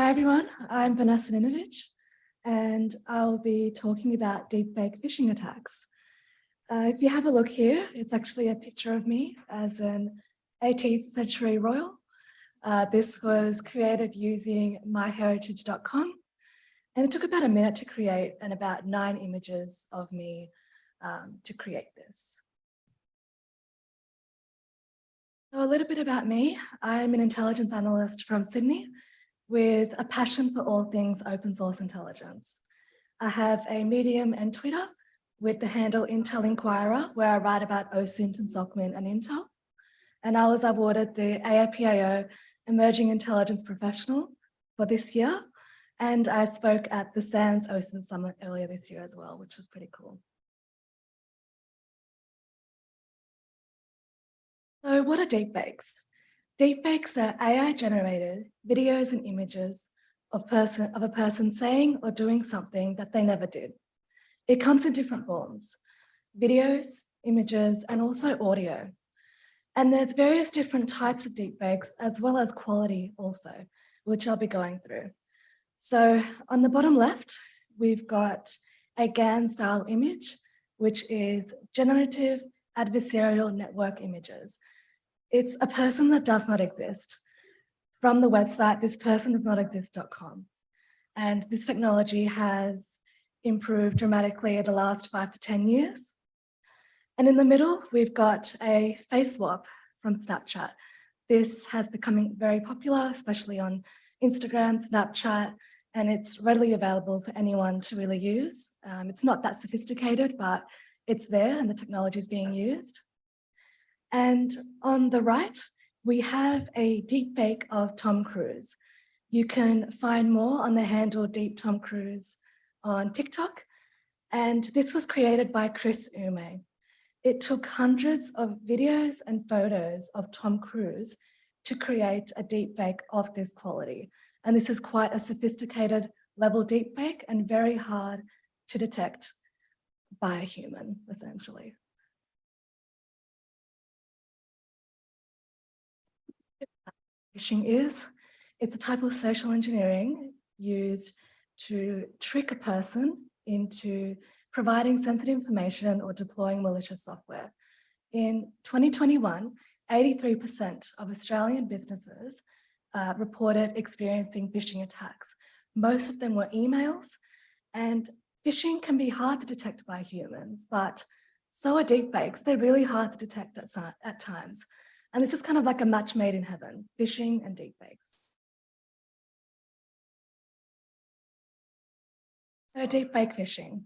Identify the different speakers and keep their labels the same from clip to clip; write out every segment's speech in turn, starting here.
Speaker 1: Hi everyone, I'm Venessa Ninovic and I'll be talking about deepfake phishing attacks. If you have a look here, it's actually a picture of me as an 18th century royal. This was created using myheritage.com and it took about a minute to create and about 9 images of me to create this. So a little bit about me. I'm an intelligence analyst from Sydney with a passion for all things open source intelligence. I have a Medium and Twitter with the handle Intel Inquirer, where I write about OSINT and SOCMINT and Intel. And I was awarded the AIPIO Emerging Intelligence Professional for this year. And I spoke at the SANS OSINT Summit earlier this year as well, which was pretty cool. So what are deepfakes? Deepfakes are AI-generated videos and images of a person saying or doing something that they never did. It comes in different forms: videos, images, and also audio. And there's various different types of deepfakes as well as quality also, which I'll be going through. So on the bottom left, we've got a GAN-style image, which is generative adversarial network images. It's a person that does not exist. From the website, thispersondoesnotexist.com. And this technology has improved dramatically in the last 5 to 10 years. And in the middle, we've got a face swap from Snapchat. This has become very popular, especially on Instagram, Snapchat, and it's readily available for anyone to really use. It's not that sophisticated, but it's there and the technology is being used. And on the right, we have a deepfake of Tom Cruise. You can find more on the handle Deep Tom Cruise on TikTok. And this was created by Chris Ume. It took hundreds of videos and photos of Tom Cruise to create a deepfake of this quality. And this is quite a sophisticated level deepfake and very hard to detect by a human, essentially. Phishing is, it's a type of social engineering used to trick a person into providing sensitive information or deploying malicious software. In 2021, 83% of Australian businesses reported experiencing phishing attacks. Most of them were emails, and phishing can be hard to detect by humans, but so are deepfakes. They're really hard to detect at times. And this is kind of like a match made in heaven, phishing and deepfakes. So deepfake phishing.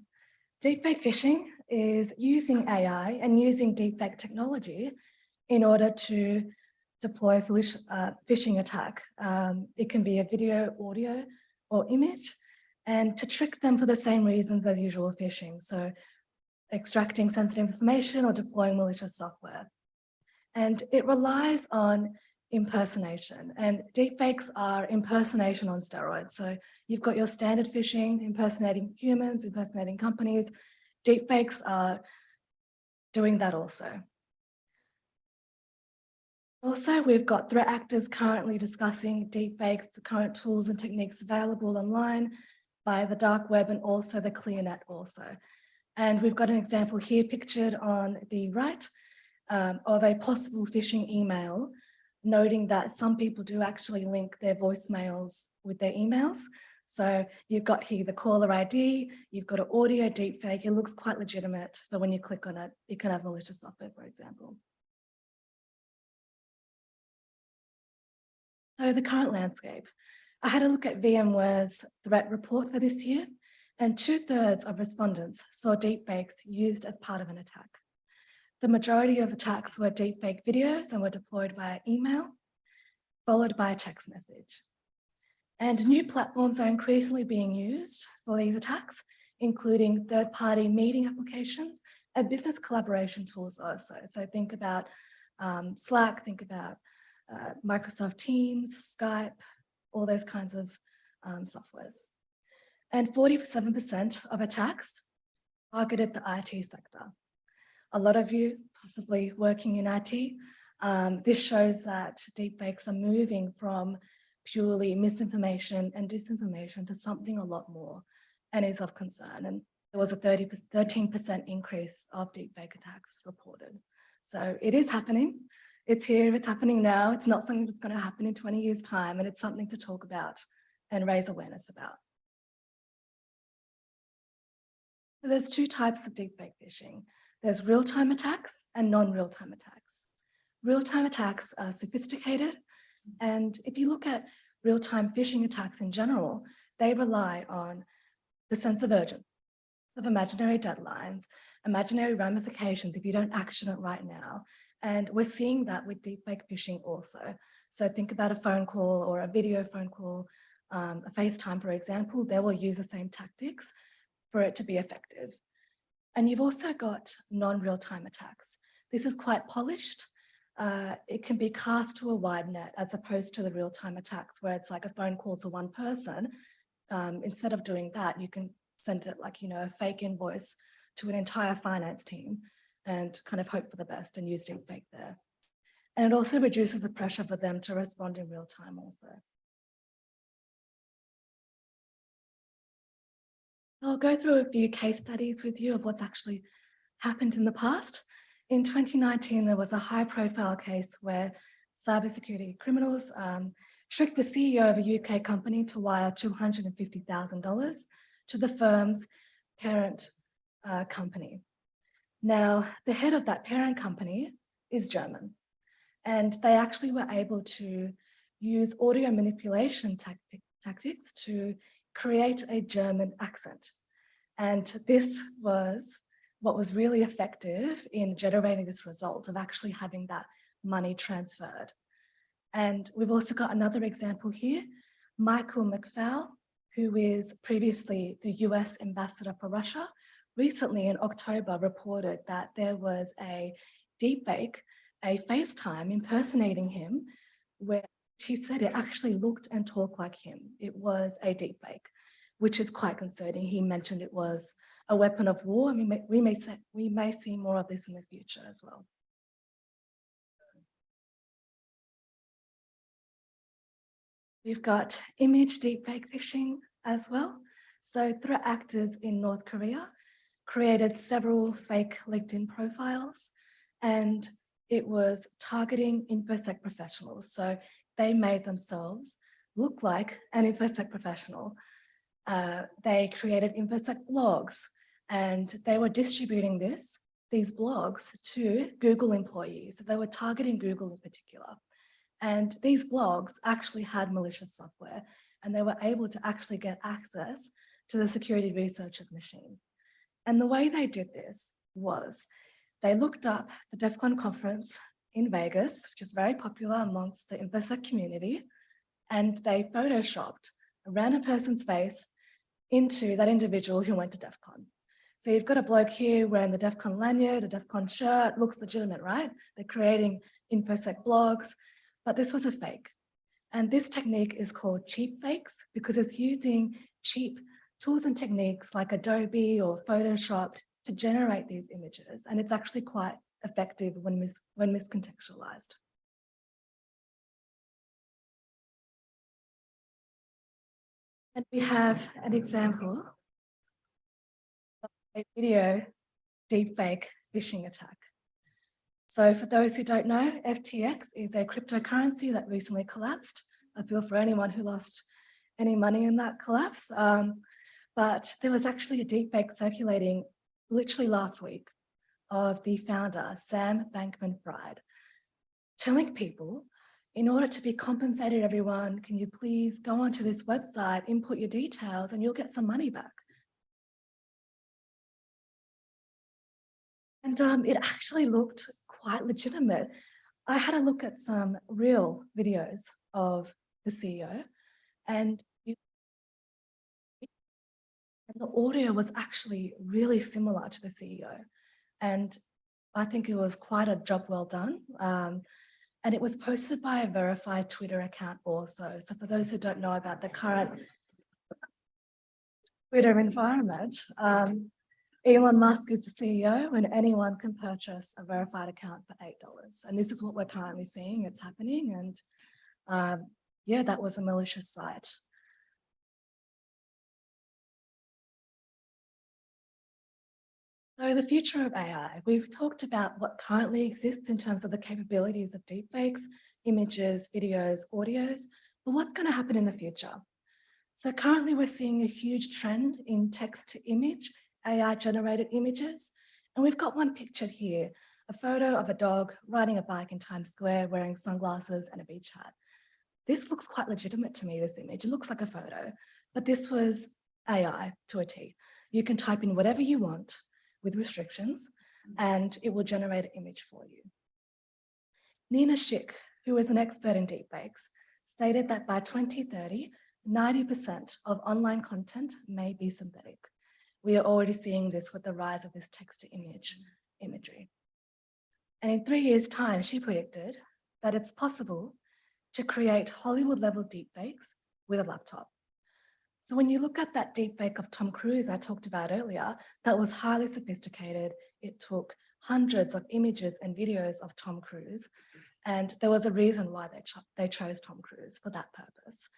Speaker 1: Deepfake phishing is using AI and using deepfake technology in order to deploy a phishing attack. It can be a video, audio, or image, and to trick them for the same reasons as usual phishing. So extracting sensitive information or deploying malicious software. And it relies on impersonation, and deepfakes are impersonation on steroids. So you've got your standard phishing, impersonating humans, impersonating companies. Deepfakes are doing that also. Also, we've got threat actors currently discussing deepfakes, the current tools and techniques available online by the dark web and also the clear net also. And we've got an example here pictured on the right of a possible phishing email, noting that some people do actually link their voicemails with their emails. So you've got here the caller ID, you've got an audio deepfake. It looks quite legitimate, but when you click on it, it can have malicious software, for example. So the current landscape. I had a look at VMware's threat report for this year, and 2/3 of respondents saw deepfakes used as part of an attack. The majority of attacks were deepfake videos and were deployed via email, followed by a text message. And new platforms are increasingly being used for these attacks, including third-party meeting applications and business collaboration tools also. So think about Slack, think about Microsoft Teams, Skype, all those kinds of softwares. And 47% of attacks targeted the IT sector. A lot of you possibly working in IT, this shows that deepfakes are moving from purely misinformation and disinformation to something a lot more and is of concern. And there was a 13% increase of deepfake attacks reported. So it is happening. It's here, it's happening now. It's not something that's going to happen in 20 years' time, and it's something to talk about and raise awareness about. So there's two types of deepfake phishing. There's real-time attacks and non-real-time attacks. Real-time attacks are sophisticated, and if you look at real-time phishing attacks in general, they rely on the sense of urgency, of imaginary deadlines, imaginary ramifications if you don't action it right now. And we're seeing that with deepfake phishing also. So think about a phone call or a video phone call, a FaceTime, for example, they will use the same tactics for it to be effective. And you've also got non-real-time attacks. This is quite polished. It can be cast to a wide net as opposed to the real-time attacks where it's like a phone call to one person. Instead of doing that, you can send it like, a fake invoice to an entire finance team and kind of hope for the best and use deepfake there. And it also reduces the pressure for them to respond in real time also. I'll go through a few case studies with you of what's actually happened in the past. In 2019, there was a high-profile case where cybersecurity criminals tricked the CEO of a UK company to wire $250,000 to the firm's parent company. Now, the head of that parent company is German, and they actually were able to use audio manipulation tactics to create a German accent. And this was what was really effective in generating this result of actually having that money transferred. And we've also got another example here, Michael McFaul, who is previously the US ambassador for Russia, recently in October reported that there was a deepfake, a FaceTime impersonating him, where she said it actually looked and talked like him. It was a deepfake, which is quite concerning. He mentioned it was a weapon of war. I mean, we may see more of this in the future as well. We've got image deepfake phishing as well. So threat actors in North Korea created several fake LinkedIn profiles, and it was targeting InfoSec professionals. So they made themselves look like an InfoSec professional. They created InfoSec blogs, and they were distributing these blogs to Google employees. They were targeting Google in particular. And these blogs actually had malicious software, and they were able to actually get access to the security researcher's machine. And the way they did this was they looked up the DEF CON conference in Vegas, which is very popular amongst the InfoSec community, and they photoshopped a random person's face into that individual who went to DEF CON. So you've got a bloke here wearing the DEF CON lanyard, a DEF CON shirt, looks legitimate, right? They're creating InfoSec blogs, but this was a fake. And this technique is called cheap fakes because it's using cheap tools and techniques like Adobe or Photoshop to generate these images. And it's actually quite effective when miscontextualized. And we have an example of a video deepfake phishing attack. So for those who don't know, FTX is a cryptocurrency that recently collapsed. I feel for anyone who lost any money in that collapse. But there was actually a deepfake circulating literally last week of the founder, Sam Bankman-Fried, telling people, in order to be compensated, everyone, can you please go onto this website, input your details, and you'll get some money back. And it actually looked quite legitimate. I had a look at some real videos of the CEO, and the audio was actually really similar to the CEO. And I think it was quite a job well done. And it was posted by a verified Twitter account also. So for those who don't know about the current Twitter environment, Elon Musk is the CEO and anyone can purchase a verified account for $8. And this is what we're currently seeing, it's happening. And yeah, that was a malicious site. So the future of AI, we've talked about what currently exists in terms of the capabilities of deepfakes, images, videos, audios, but what's going to happen in the future? So currently we're seeing a huge trend in text to image, AI generated images. And we've got one pictured here, a photo of a dog riding a bike in Times Square wearing sunglasses and a beach hat. This looks quite legitimate to me, this image. It looks like a photo, but this was AI to a T. You can type in whatever you want with restrictions and it will generate an image for you. Nina Schick, who is an expert in deepfakes, stated that by 2030, 90% of online content may be synthetic. We are already seeing this with the rise of this text-to-image imagery. And in 3 years' time, she predicted that it's possible to create Hollywood-level deepfakes with a laptop. So when you look at that deepfake of Tom Cruise I talked about earlier, that was highly sophisticated. It took hundreds of images and videos of Tom Cruise, and there was a reason why they chose Tom Cruise for that purpose.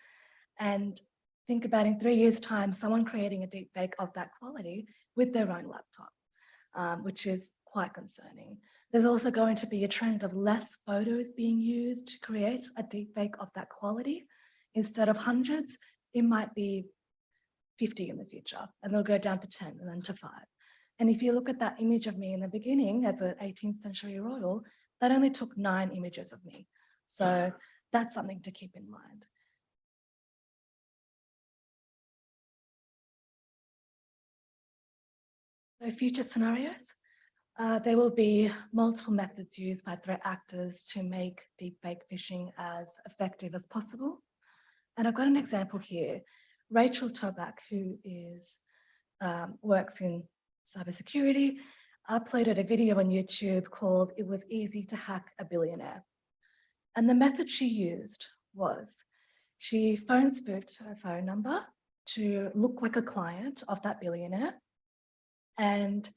Speaker 1: And think about in 3 years' time, someone creating a deepfake of that quality with their own laptop, which is quite concerning. There's also going to be a trend of less photos being used to create a deepfake of that quality. Instead of hundreds, it might be 50 in the future, and they'll go down to 10 and then to 5. And if you look at that image of me in the beginning as an 18th century royal, that only took 9 images of me. So that's something to keep in mind. So future scenarios, there will be multiple methods used by threat actors to make deepfake phishing as effective as possible. And I've got an example here. Rachel Toback, who works in cybersecurity, uploaded a video on YouTube called "It Was Easy to Hack a Billionaire." And the method she used was she phone spoofed her phone number to look like a client of that billionaire. And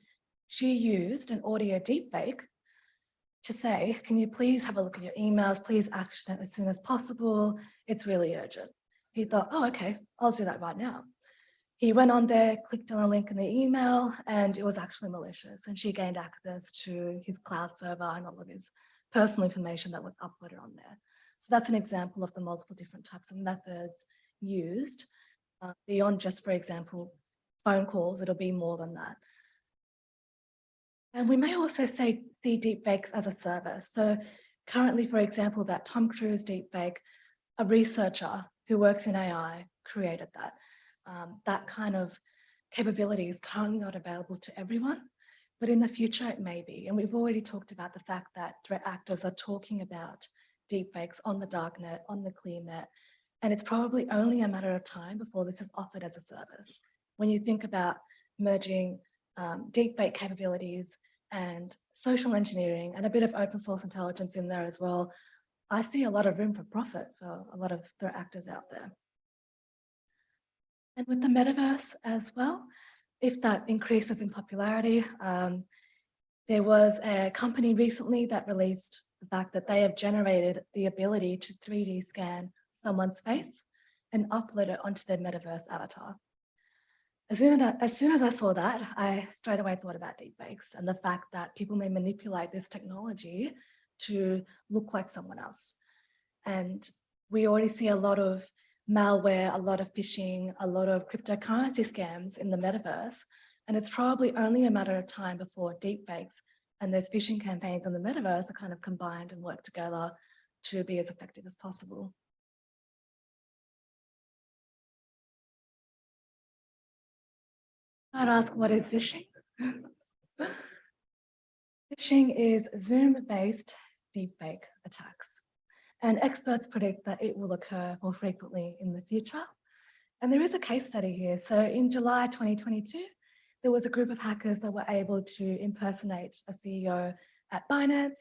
Speaker 1: she used an audio deepfake to say, "Can you please have a look at your emails? Please action it as soon as possible. It's really urgent." He thought, "Oh, okay, I'll do that right now." He went on there, clicked on a link in the email, and it was actually malicious. And she gained access to his cloud server and all of his personal information that was uploaded on there. So that's an example of the multiple different types of methods used beyond just, for example, phone calls. It'll be more than that. And we may also see deepfakes as a service. So currently, for example, that Tom Cruise deepfake, a researcher who works in AI created that. That kind of capability is currently not available to everyone, but in the future it may be. And we've already talked about the fact that threat actors are talking about deepfakes on the darknet, on the clear net, and it's probably only a matter of time before this is offered as a service. When you think about merging deepfake capabilities and social engineering and a bit of open source intelligence in there as well, I see a lot of room for profit for a lot of threat actors out there. And with the metaverse as well, if that increases in popularity, there was a company recently that released the fact that they have generated the ability to 3D scan someone's face and upload it onto their metaverse avatar. As soon as I saw that, I straight away thought about deepfakes and the fact that people may manipulate this technology to look like someone else. And we already see a lot of malware, a lot of phishing, a lot of cryptocurrency scams in the metaverse. And it's probably only a matter of time before deepfakes and those phishing campaigns in the metaverse are kind of combined and work together to be as effective as possible. I'd ask, what is phishing? Phishing is Zoom-based deepfake attacks, and experts predict that it will occur more frequently in the future. And there is a case study here. So in July 2022, there was a group of hackers that were able to impersonate a CEO at Binance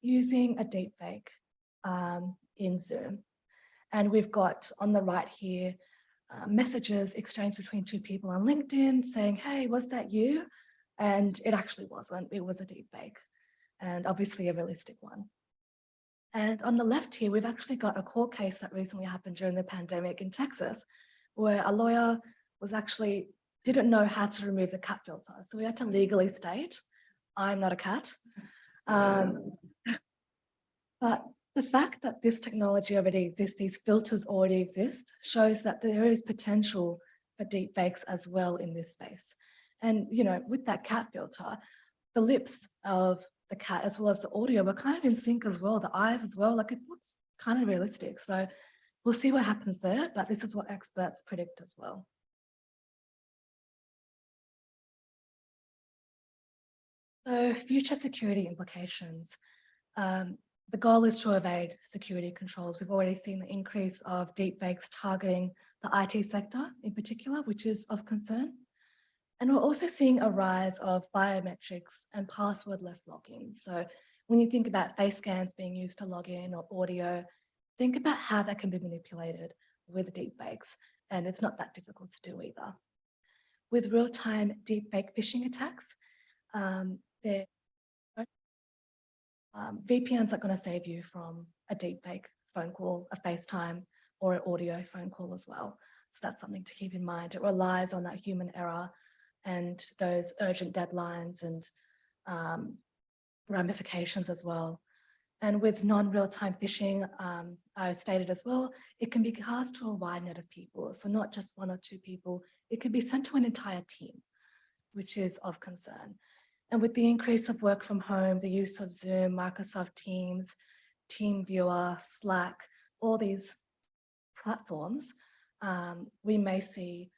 Speaker 1: using a deepfake in Zoom. And we've got on the right here messages exchanged between 2 people on LinkedIn saying, "Hey, was that you?" And it actually wasn't. It was a deepfake, and obviously a realistic one. And on the left here, we've actually got a court case that recently happened during the pandemic in Texas, where a lawyer didn't know how to remove the cat filter. So we had to legally state, I'm not a cat. But the fact that this technology already exists, these filters already exist, shows that there is potential for deepfakes as well in this space. And, with that cat filter, the lips of the cat as well as the audio were kind of in sync as well, the eyes as well, like it looks kind of realistic. So we'll see what happens there, but this is what experts predict as well. So future security implications. The goal is to evade security controls. We've already seen the increase of deepfakes targeting the IT sector in particular, which is of concern. And we're also seeing a rise of biometrics and passwordless logins. So when you think about face scans being used to log in or audio, think about how that can be manipulated with deepfakes. And it's not that difficult to do either. With real-time deepfake phishing attacks, VPNs are going to save you from a deepfake phone call, a FaceTime, or an audio phone call as well. So that's something to keep in mind. It relies on that human error and those urgent deadlines and ramifications as well. And with non-real-time phishing, I stated as well, it can be cast to a wide net of people. So not just one or two people, it can be sent to an entire team, which is of concern. And with the increase of work from home, the use of Zoom, Microsoft Teams, TeamViewer, Slack, all these platforms, we may see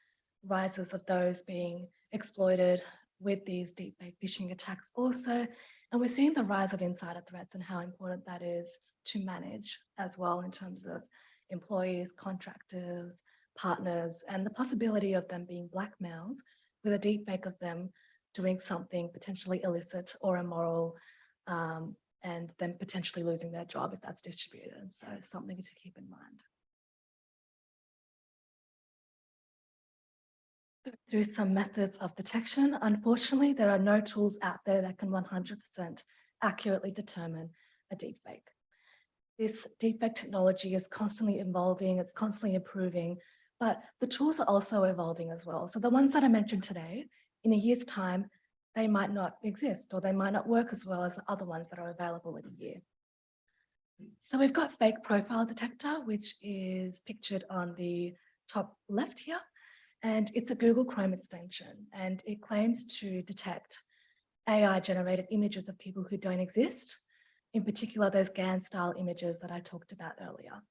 Speaker 1: rises of those being exploited with these deepfake phishing attacks also. And we're seeing the rise of insider threats and how important that is to manage as well in terms of employees, contractors, partners, and the possibility of them being blackmailed with a deepfake of them doing something potentially illicit or immoral, and then potentially losing their job if that's distributed. So something to keep in mind. Through some methods of detection, unfortunately, there are no tools out there that can 100% accurately determine a deepfake. This deepfake technology is constantly evolving, it's constantly improving, but the tools are also evolving as well. So the ones that I mentioned today, in a year's time, they might not exist or they might not work as well as the other ones that are available in a year. So we've got fake profile detector, which is pictured on the top left here. And it's a Google Chrome extension, and it claims to detect AI-generated images of people who don't exist, in particular those GAN-style images that I talked about earlier.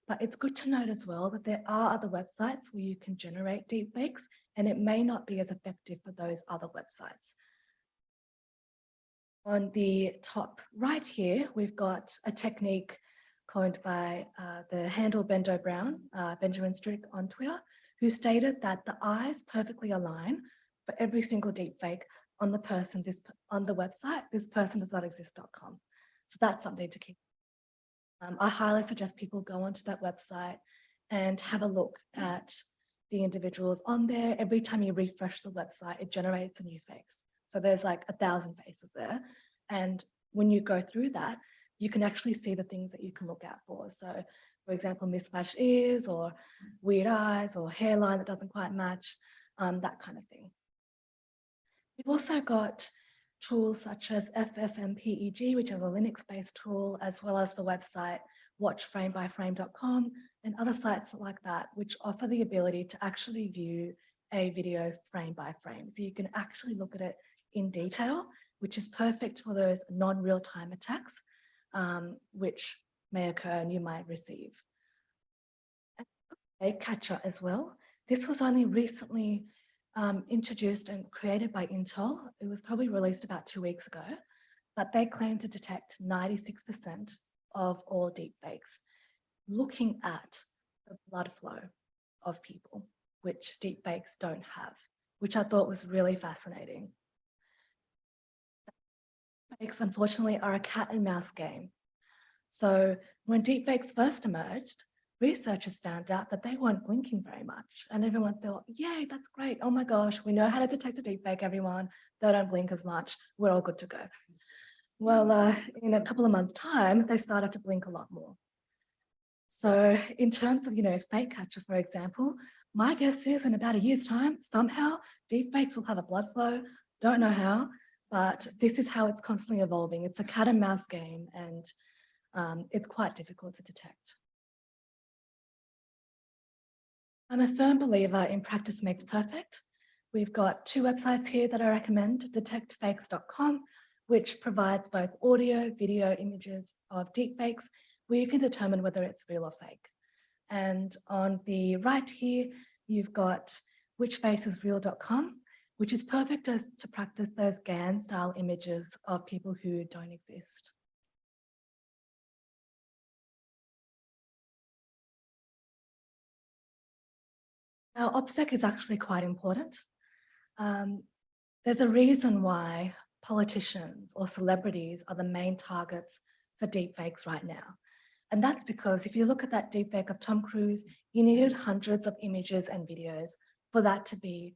Speaker 1: But it's good to note as well that there are other websites where you can generate deepfakes, and it may not be as effective for those other websites. On the top right here, we've got a technique coined by the handle Bendo Brown, Benjamin Strick on Twitter, who stated that the eyes perfectly align for every single deepfake on the person, on the website, thispersondoesnotexist.com. So that's something to keep. I highly suggest people go onto that website and have a look at the individuals on there. Every time you refresh the website, it generates a new face. So there's like 1,000 faces there. And when you go through that, you can actually see the things that you can look out for. So for example, mismatched ears or weird eyes or hairline that doesn't quite match, that kind of thing. We've also got tools such as FFmpeg, which is a Linux-based tool, as well as the website watchframebyframe.com and other sites like that, which offer the ability to actually view a video frame by frame. So you can actually look at it in detail, which is perfect for those non-real-time attacks, which may occur and you might receive. A catcher as well. This was only recently introduced and created by Intel. It was probably released about 2 weeks ago, but they claim to detect 96% of all deepfakes, looking at the blood flow of people, which deepfakes don't have, which I thought was really fascinating. Deepfakes, unfortunately, are a cat and mouse game. So when deepfakes first emerged, researchers found out that they weren't blinking very much. And everyone thought, yay, that's great. Oh my gosh, we know how to detect a deepfake, everyone. They don't blink as much. We're all good to go. Well, in a couple of months' time, they started to blink a lot more. So in terms of, fake capture, for example, my guess is in about a year's time, somehow deepfakes will have a blood flow. Don't know how, but this is how it's constantly evolving. It's a cat and mouse game, and it's quite difficult to detect. I'm a firm believer in practice makes perfect. We've got 2 websites here that I recommend, detectfakes.com, which provides both audio, video, images of deepfakes, where you can determine whether it's real or fake. And on the right here, you've got whichfaceisreal.com, which is perfect to practice those GAN style images of people who don't exist. Now, OPSEC is actually quite important. There's a reason why politicians or celebrities are the main targets for deepfakes right now. And that's because if you look at that deepfake of Tom Cruise, you needed hundreds of images and videos for that to be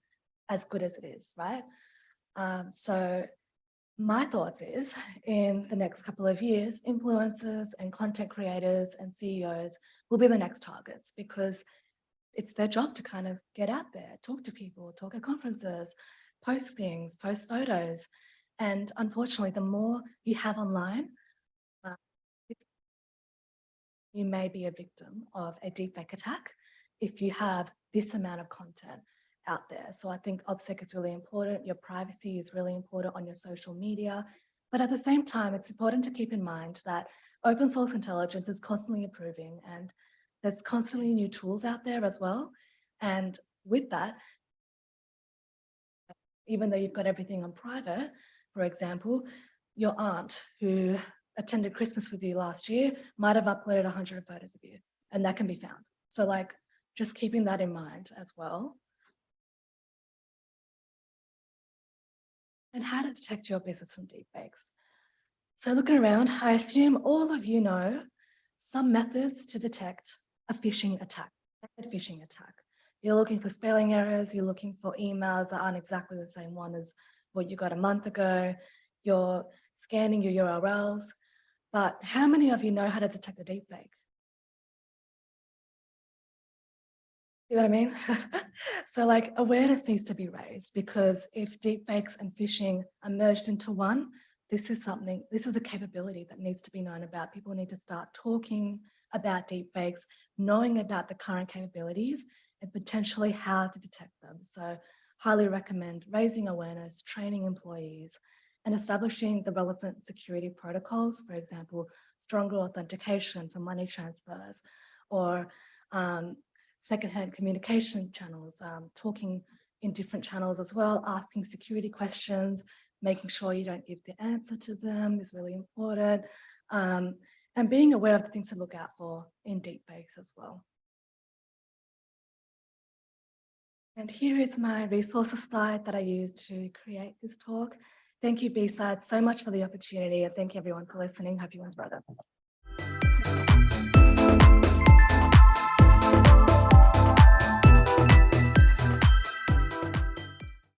Speaker 1: as good as it is, right? So my thoughts is in the next couple of years, influencers and content creators and CEOs will be the next targets because it's their job to kind of get out there, talk to people, talk at conferences, post things, post photos. And unfortunately, the more you have online, you may be a victim of a deepfake attack if you have this amount of content out there. So I think OPSEC is really important. Your privacy is really important on your social media. But at the same time, it's important to keep in mind that open source intelligence is constantly improving and there's constantly new tools out there as well. And with that, even though you've got everything on private, for example, your aunt who attended Christmas with you last year might have uploaded 100 photos of you, and that can be found. So like just keeping that in mind as well. And how to detect your business from deepfakes. So looking around, I assume all of you know some methods to detect a phishing attack, You're looking for spelling errors, you're looking for emails that aren't exactly the same one as what you got a month ago, you're scanning your URLs, but how many of you know how to detect a deepfake? You know what I mean? So like awareness needs to be raised because if deepfakes and phishing are merged into one, this is a capability that needs to be known about. People need to start talking about deepfakes, knowing about the current capabilities and potentially how to detect them. So highly recommend raising awareness, training employees, and establishing the relevant security protocols, for example, stronger authentication for money transfers or secondhand communication channels, talking in different channels as well, asking security questions, making sure you don't give the answer to them is really important, and being aware of the things to look out for in deepfakes as well. And here is my resources slide that I used to create this talk. Thank you, B-Side, so much for the opportunity, and thank you everyone for listening. Hope you enjoyed it.